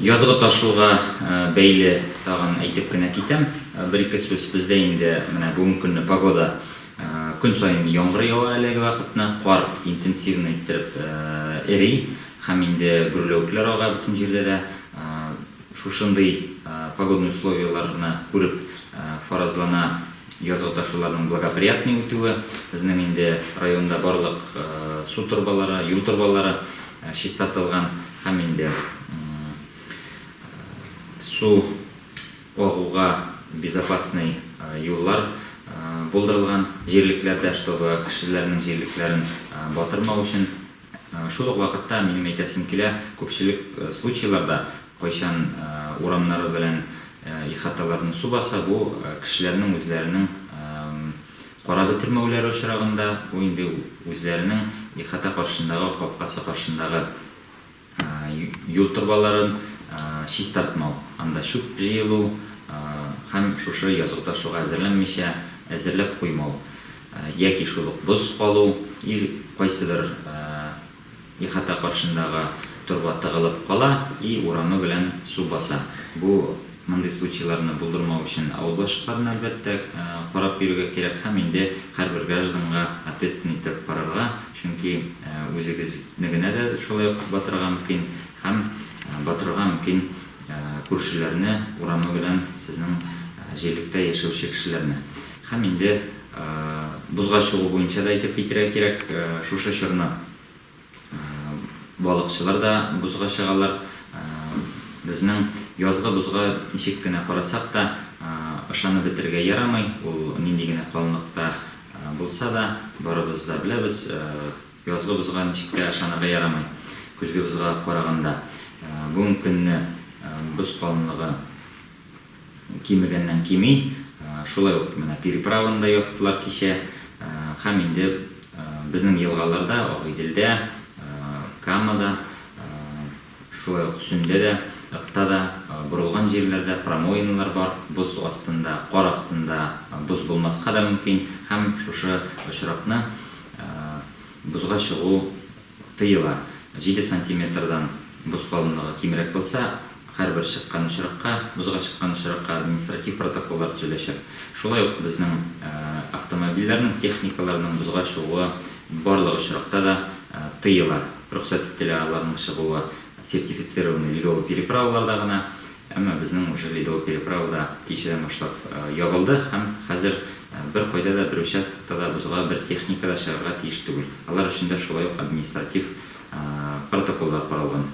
Язгы ташуга бәйле тагын әйтеп кенә китәм. Бер-ике сүз бездә инде менә бүгенге көнне погода көн сайын яңгыр ява әлеге вакытны, кар интенсивный иттереп эри һәм инде гөрләүкләр ага бөтен җирдә дә. Шушындый погодный условияларны күреп фаразлана язгы ташуларның благоприятный үтүе. Безнең инде районда барлык су торбалары, юл торбалары чистартылган һәм инде су агуга безопасный юллар булдырылган җирлекләрдә, чтобы кешеләрнең җирлекләрен батырмау өчен. Шул ук вакытта минем әйтәсем килә, күпчелек случайларда кайчан урамнары белән ихаталарны су баса, бу кешеләрнең үзләренең кара бетермәүләре очрагында, бу инде үзләренең ихата каршындагы, капкасы каршындагы юл торбаларын чистартмау, анда чүп җыелу һәм шушы язгы ташуга әзерләнмичә әзерләп куймау, яки шул ук боз калу, кайсыдыр ихата каршындагы торба тыгылып кала и урамы белән су баса. Бу мондый случайларны булдырмау өчен авыл башкаларына әлбәттә карап йөрергә кирәк һәм инде һәрбер гражданга ответственный итеп карарга, чөнки үзегезне генә дә шулай ук батырга мөмкин һәм батырга мөмкин күршеләрне, урамы белән сезнең җирлектә яшәүче кешеләрне. Һәм инде бузга чыгу буенча да әйтеп китәргә кирәк, шушы чорны балыкчылар да бузга чыгалар. Безнең язгы бузга ничек кенә карасак та ышанып бетергә ярамый. Ул нинди генә калынлыкта булса да, барыбыз да беләбез, язгы бузга ничек тә ышанырга ярамый. Күзгә бузга караганда бүгенге көнне боз калынлыгы кимегәннән кими, шулай ук менә переправында яптылар кичә һәм инде безнең елгаларда, Агыйделдә, Камада, шулай ук Сөндә дә, Ыкта да, бурылган җирләрдә промоиналар бар, боз астында, кар астында боз булмаска да мөмкин һәм шушы очракны бузга чыгу тыела. 7 сантиметрдан боз калынлыгы кимрәк булса, һәрбер чыккан очракка, бузга чыккан очракка административ протоколлар төзеләчәк. Шулай ук безнең автомобильләрнең, техникаларның бузга чыгуы барлык очракта да тыела. Рөхсәт ителә аларның чыгуы сертифицированный ледовый переправаларда гына, әмма безнең уже ледовый переправада кичәдән башлап ябылды һәм хәзер бер кайда да, бер участокта да бузга бер техника да чыгарга тиеш түгел. Алар өчен дә шулай ук административ протоколлар каралган.